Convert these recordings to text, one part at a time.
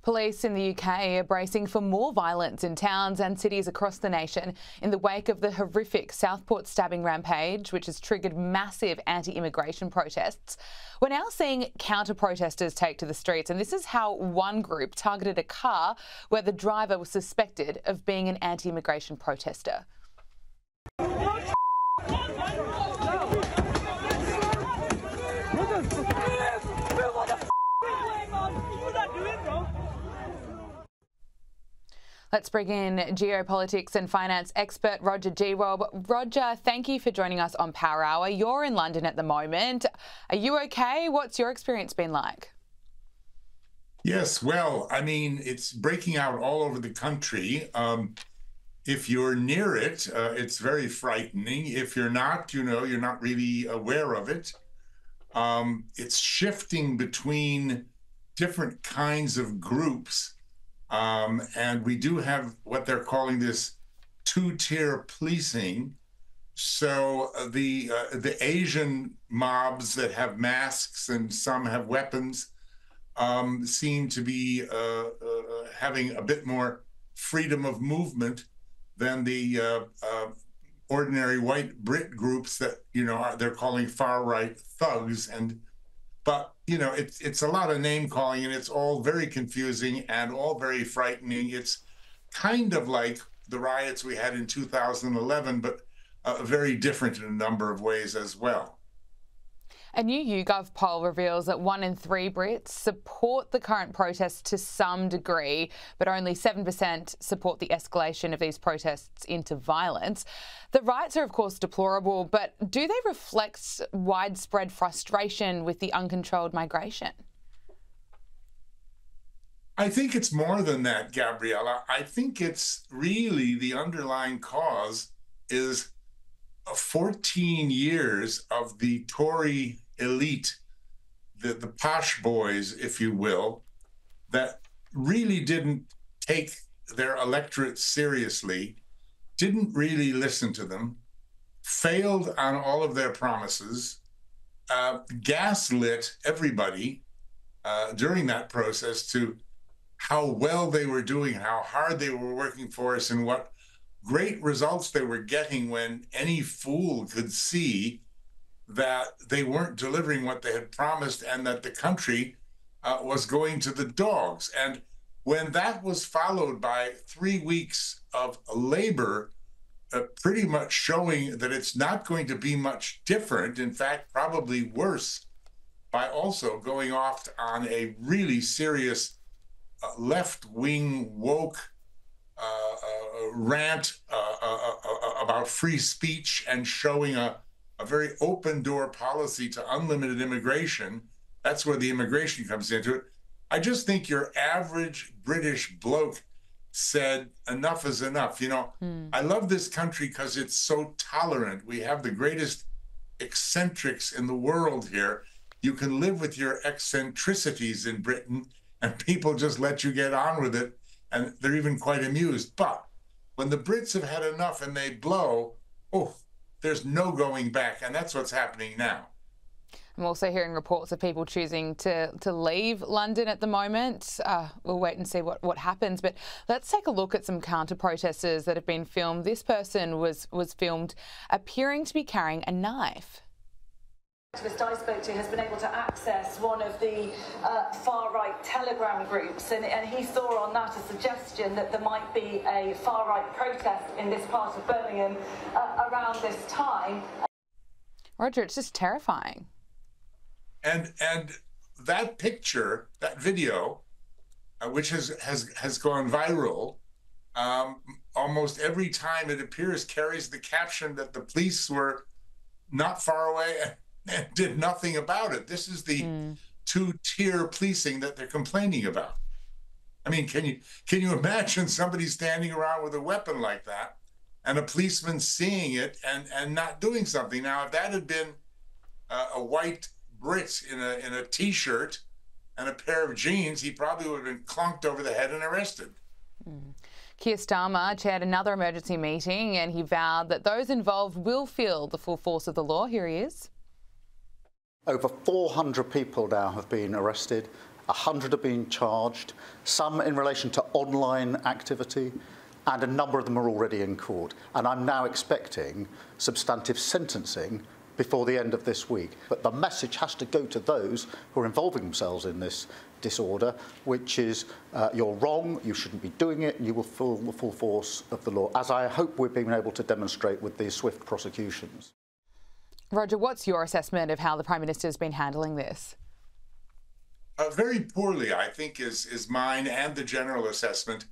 Police in the UK are bracing for more violence in towns and cities across the nation in the wake of the horrific Southport stabbing rampage, which has triggered massive anti-immigration protests. We're now seeing counter-protesters take to the streets, and this is how one group targeted a car where the driver was suspected of being an anti-immigration protester. Let's bring in geopolitics and finance expert Roger Gewolb. Roger, thank you for joining us on Power Hour. You're in London at the moment. Are you okay? What's your experience been like? Yes, well, I mean, it's breaking out all over the country. If you're near it, it's very frightening. If you're not, you're not really aware of it. It's shifting between different kinds of groups. And we do have what they're calling this two-tier policing. So the Asian mobs that have masks and some have weapons seem to be having a bit more freedom of movement than the ordinary white Brit groups that they're calling far-right thugs. But it's a lot of name calling, and it's all very confusing and all very frightening. It's kind of like the riots we had in 2011, but very different in a number of ways as well. A new YouGov poll reveals that 1 in 3 Brits support the current protests to some degree, but only 7% support the escalation of these protests into violence. The riots are, of course, deplorable, but do they reflect widespread frustration with the uncontrolled migration? I think it's more than that, Gabriella. I think it's really the underlying cause is 14 years of the Tory elite, the posh boys, if you will, that really didn't take their electorate seriously, didn't really listen to them, failed on all of their promises, gaslit everybody during that process to how well they were doing, how hard they were working for us, and what great results they were getting when any fool could see that they weren't delivering what they had promised and that the country was going to the dogs. And when that was followed by 3 weeks of labor, pretty much showing that it's not going to be much different, in fact, probably worse, by also going off on a really serious left-wing woke rant about free speech and showing a very open door policy to unlimited immigration. That's where the immigration comes into it. I just think your average British bloke said enough is enough. I love this country because it's so tolerant. We have the greatest eccentrics in the world here. You can live with your eccentricities in Britain and people just let you get on with it, and they're even quite amused. But when the Brits have had enough and they blow, there's no going back, and that's what's happening now. I'm also hearing reports of people choosing to leave London at the moment. We'll wait and see what happens. But let's take a look at some counter-protesters that have been filmed. This person was filmed appearing to be carrying a knife. The activist I spoke to has been able to access one of the far-right Telegram groups, and he saw on that a suggestion that there might be a far-right protest in this part of Birmingham around this time. Roger, it's just terrifying. And that picture, that video, which has gone viral, almost every time it appears carries the caption that the police were not far away and did nothing about it. This is the two-tier policing that they're complaining about. I mean, can you imagine somebody standing around with a weapon like that and a policeman seeing it and not doing something? Now, if that had been a white Brit in a T-shirt and a pair of jeans, he probably would have been clunked over the head and arrested. Keir Starmer chaired another emergency meeting and he vowed that those involved will feel the full force of the law. Here he is. Over 400 people now have been arrested 100 are being charged, some in relation to online activity, and a number of them are already in court. And I'm now expecting substantive sentencing before the end of this week. But the message has to go to those who are involving themselves in this disorder, which is you're wrong, you shouldn't be doing it, and you will feel the full force of the law, as I hope we've been able to demonstrate with these swift prosecutions. Roger, what's your assessment of how the Prime Minister has been handling this? Very poorly, I think, is mine and the general assessment.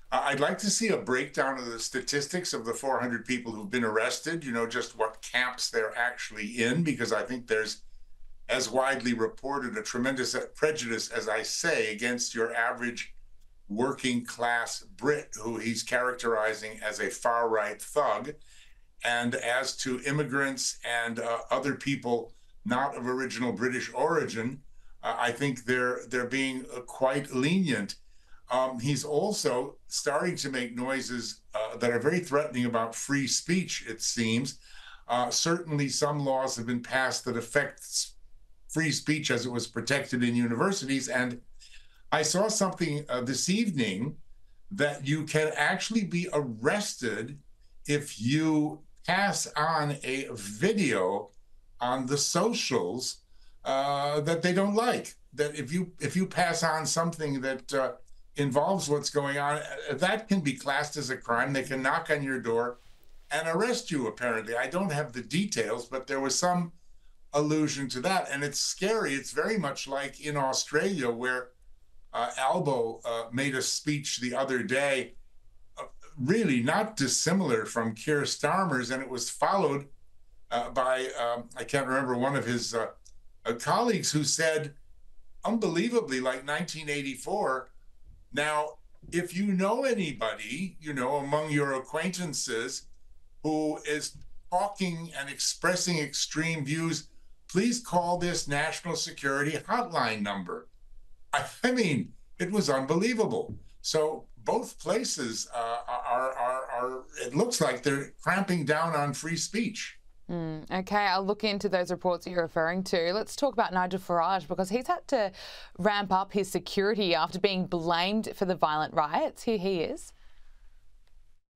I'd like to see a breakdown of the statistics of the 400 people who've been arrested, just what camps they're actually in, because I think there's, as widely reported, a tremendous prejudice, as I say, against your average working class Brit who he's characterizing as a far-right thug. And as to immigrants and other people not of original British origin, I think they're being quite lenient. He's also starting to make noises that are very threatening about free speech, it seems. Certainly some laws have been passed that affect free speech as it was protected in universities. And I saw something this evening that you can actually be arrested if you pass on a video on the socials that they don't like. That if you pass on something that involves what's going on, that can be classed as a crime. They can knock on your door and arrest you, apparently. I don't have the details, but there was some allusion to that. And it's scary. It's very much like in Australia, where Albo made a speech the other day, really not dissimilar from Keir Starmer's, and it was followed by, I can't remember, one of his colleagues who said, unbelievably, like 1984, now, if you know anybody, among your acquaintances who is talking and expressing extreme views, please call this national security hotline number. I mean, it was unbelievable. So both places are it looks like they're cramping down on free speech. Okay, I'll look into those reports that you're referring to. Let's talk about Nigel Farage, because he's had to ramp up his security after being blamed for the violent riots. Here he is.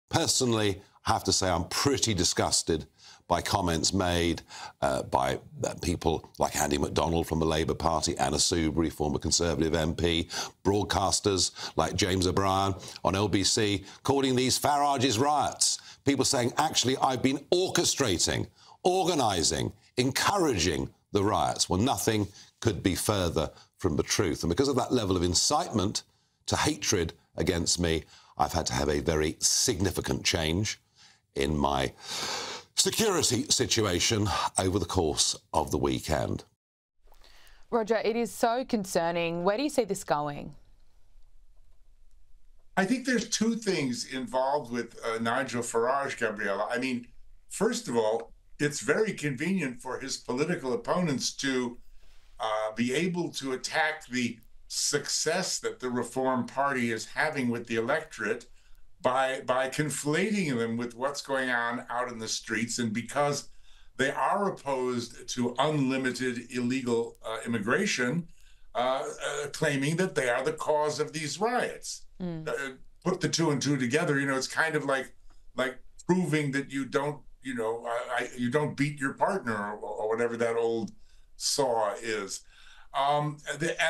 Personally, I have to say I'm pretty disgusted by comments made by people like Andy McDonald from the Labour Party, Anna Soubry, former Conservative MP, broadcasters like James O'Brien on LBC, calling these Farage's riots. People saying, actually, I've been orchestrating, organising, encouraging the riots. Well, nothing could be further from the truth. And because of that level of incitement to hatred against me, I've had to have a very significant change in my security situation over the course of the weekend. Roger, it is so concerning. Where do you see this going? I think there's two things involved with Nigel Farage, Gabriella. I mean, first of all, it's very convenient for his political opponents to be able to attack the success that the Reform Party is having with the electorate by conflating them with what's going on out in the streets. And because they are opposed to unlimited illegal immigration, claiming that they are the cause of these riots. Put the two and two together, it's kind of like proving that you don't, you don't beat your partner, or whatever that old saw is. And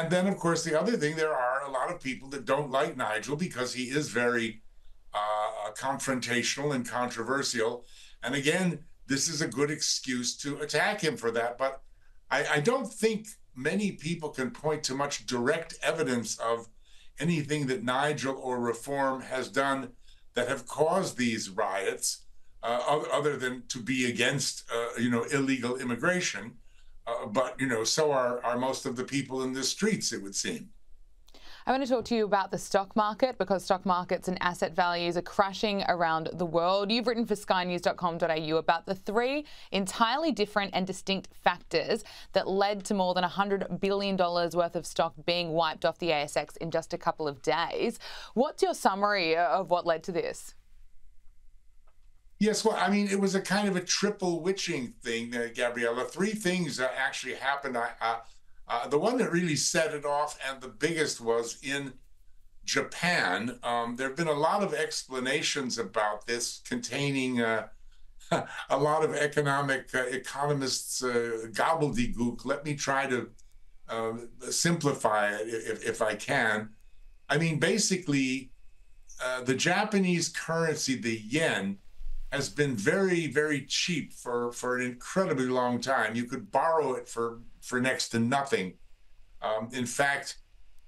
then, of course, the other thing, there are a lot of people that don't like Nigel because he is very confrontational and controversial. And again, this is a good excuse to attack him for that. But I don't think many people can point to much direct evidence of anything that Nigel or Reform has done that have caused these riots, other than to be against, illegal immigration. But, so are most of the people in the streets, it would seem. I want to talk to you about the stock market, because stock markets and asset values are crashing around the world. You've written for skynews.com.au about the three entirely different and distinct factors that led to more than $100 billion worth of stock being wiped off the ASX in just a couple of days. What's your summary of what led to this? Yes, well, I mean, it was a kind of a triple witching thing, Gabriella. Three things actually happened. The one that really set it off, and the biggest, was in Japan. There have been a lot of explanations about this containing a lot of economists' gobbledygook. Let me try to simplify it if I can. I mean, basically, the Japanese currency, the yen, has been very, very cheap for an incredibly long time. You could borrow it for next to nothing. In fact,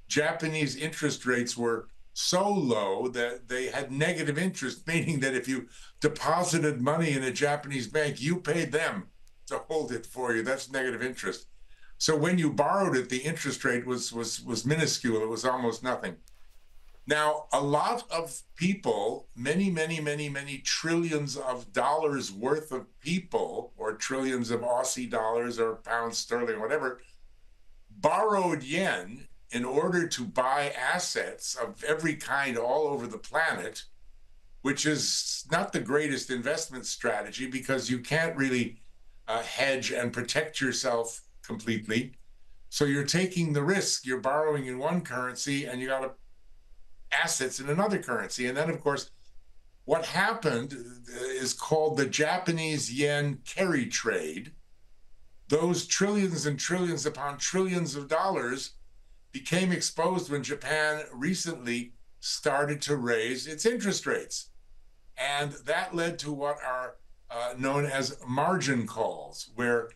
Japanese interest rates were so low that they had negative interest, meaning that if you deposited money in a Japanese bank, you paid them to hold it for you. That's negative interest. So when you borrowed it, the interest rate was minuscule. It was almost nothing. Now, a lot of people, many trillions of dollars worth of people, or trillions of Aussie dollars or pounds sterling, whatever, borrowed yen in order to buy assets of every kind all over the planet, which is not the greatest investment strategy because you can't really hedge and protect yourself completely. So you're taking the risk. You're borrowing in one currency and you got to assets in another currency. And then, of course, what happened is called the Japanese yen carry trade. Those trillions and trillions upon trillions of dollars became exposed when Japan recently started to raise its interest rates. And that led to what are known as margin calls, where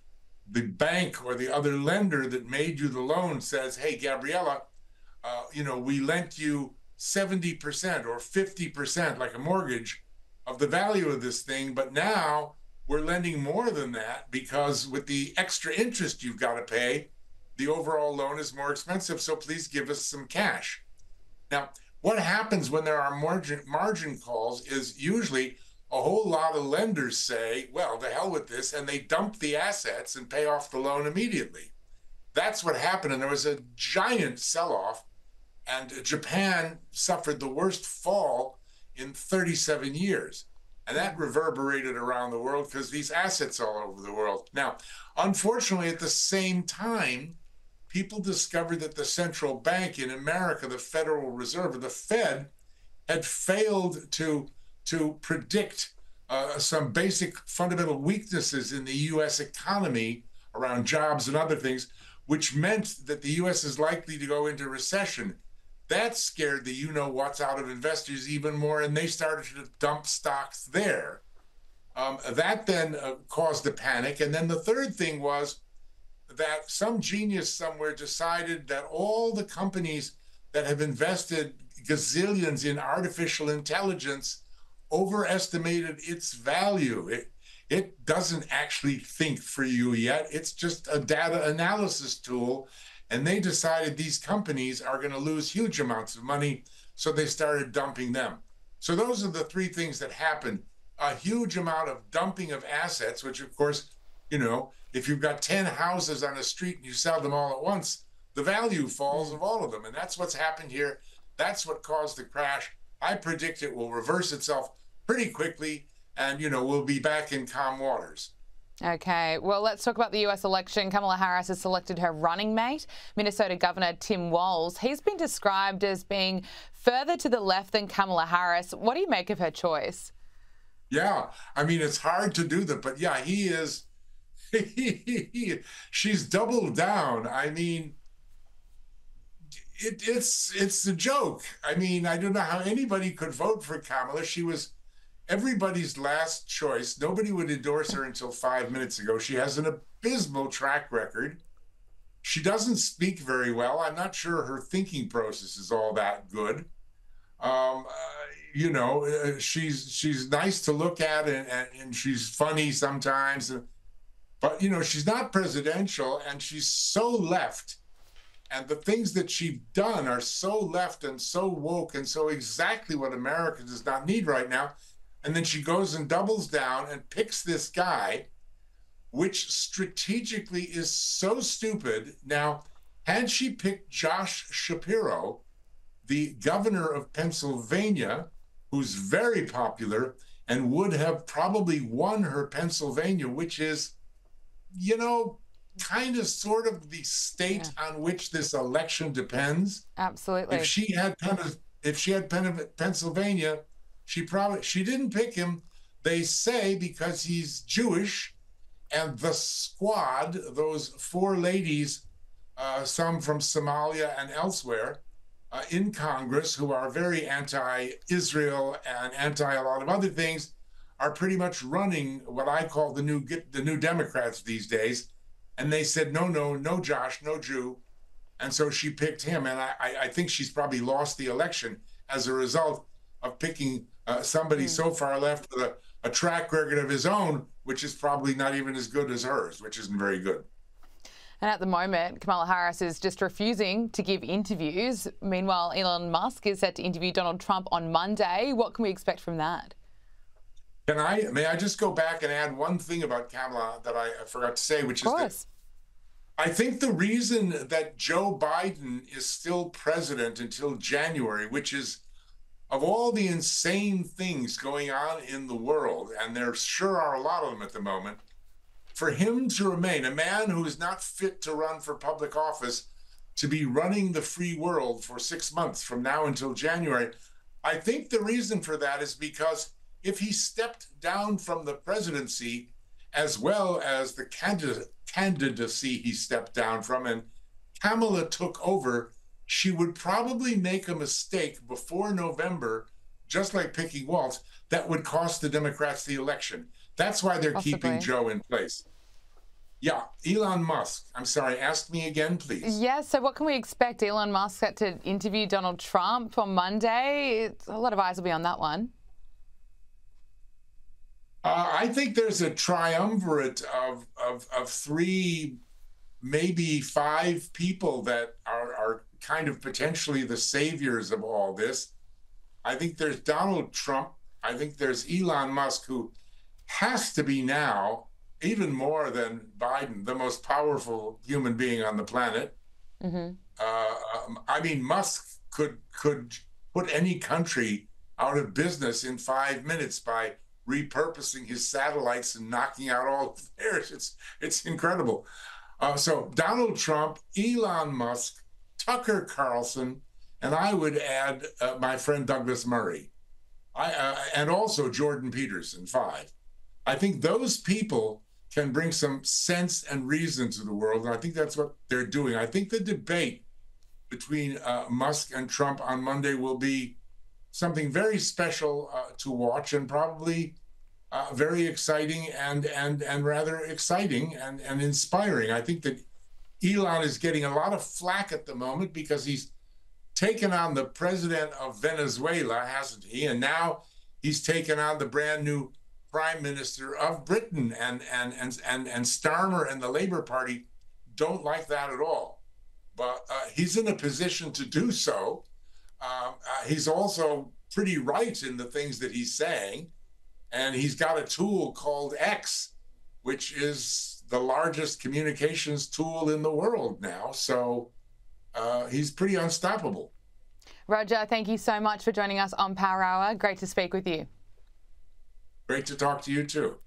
the bank or the other lender that made you the loan says, hey, Gabriella, we lent you 70% or 50%, like a mortgage, of the value of this thing, but now we're lending more than that because with the extra interest you've got to pay, the overall loan is more expensive, so please give us some cash. Now, what happens when there are margin calls is usually a whole lot of lenders say, well, to hell with this, and they dump the assets and pay off the loan immediately. That's what happened, and there was a giant sell-off, and Japan suffered the worst fall in 37 years. And that reverberated around the world because these assets all over the world. Now, unfortunately, at the same time, people discovered that the central bank in America, the Federal Reserve, or the Fed, had failed to predict some basic fundamental weaknesses in the U.S. economy around jobs and other things, which meant that the U.S. is likely to go into recession. That scared the you-know-what's out of investors even more, and they started to dump stocks there. That then caused a panic. And then the third thing was that some genius somewhere decided that all the companies that have invested gazillions in artificial intelligence overestimated its value. It doesn't actually think for you yet. It's just a data analysis tool. And they decided these companies are going to lose huge amounts of money, so they started dumping them. So those are the three things that happened. A huge amount of dumping of assets, which, of course, if you've got 10 houses on a street and you sell them all at once, the value falls of all of them. And that's what's happened here. That's what caused the crash. I predict it will reverse itself pretty quickly, and, we'll be back in calm waters. Okay, well, let's talk about the US election. Kamala Harris has selected her running mate, Minnesota Governor Tim Walz. He's been described as being further to the left than Kamala Harris. What do you make of her choice? Yeah, I mean, it's hard to do that, but yeah, he is. She's doubled down. I mean, it's a joke. I mean, I don't know how anybody could vote for Kamala. She was everybody's last choice. Nobody would endorse her until 5 minutes ago. She has an abysmal track record. She doesn't speak very well. I'm not sure her thinking process is all that good. She's nice to look at and she's funny sometimes. But, she's not presidential, and she's so left. And the things that she's done are so left and so woke and so exactly what America does not need right now. And then she goes and doubles down and picks this guy, which strategically is so stupid. Now, had she picked Josh Shapiro, the governor of Pennsylvania, who's very popular and would have probably won her Pennsylvania, which is, kind of sort of the state on which this election depends. Absolutely. If she had Pennsylvania, she didn't pick him, they say, because he's Jewish, and the squad, those 4 ladies, some from Somalia and elsewhere, in Congress, who are very anti-Israel and anti a lot of other things, are pretty much running what I call the new Democrats these days. And they said, no, Josh, no Jew. And so she picked him. And I think she's probably lost the election as a result of picking somebody so far left with a track record of his own, which is probably not even as good as hers, which isn't very good. And at the moment, Kamala Harris is just refusing to give interviews. Meanwhile, Elon Musk is set to interview Donald Trump on Monday. What can we expect from that? May I just go back and add one thing about Kamala that I forgot to say, which is that I think the reason that Joe Biden is still president until January, which is, of all the insane things going on in the world, and there sure are a lot of them at the moment, for him to remain a man who is not fit to run for public office, to be running the free world for 6 months from now until January, I think the reason for that is because if he stepped down from the presidency, as well as the candidacy he stepped down from, and Kamala took over, she would probably make a mistake before November, just like picking Waltz, that would cost the Democrats the election. That's why they're keeping Joe in place. Yeah, Elon Musk. I'm sorry, ask me again, please. Yes, so what can we expect? Elon Musk set to interview Donald Trump on Monday. A lot of eyes will be on that one. I think there's a triumvirate of 3, maybe 5 people that are kind of potentially the saviors of all this. I think there's Donald Trump. I think there's Elon Musk, who has to be now, even more than Biden, the most powerful human being on the planet. I mean, Musk could put any country out of business in 5 minutes by repurposing his satellites and knocking out all of theirs. It's incredible. So Donald Trump, Elon Musk, Tucker Carlson, and I would add my friend Douglas Murray, and also Jordan Peterson, 5. I think those people can bring some sense and reason to the world, and I think that's what they're doing. I think the debate between Musk and Trump on Monday will be something very special to watch, and probably very exciting and rather exciting and inspiring. I think that Elon is getting a lot of flack at the moment because he's taken on the president of Venezuela, hasn't he? And now he's taken on the brand new prime minister of Britain, and Starmer and the Labour Party don't like that at all. But he's in a position to do so. He's also pretty right in the things that he's saying. And he's got a tool called X, which is the largest communications tool in the world now. So he's pretty unstoppable. Roger, thank you so much for joining us on Power Hour. Great to speak with you. Great to talk to you too.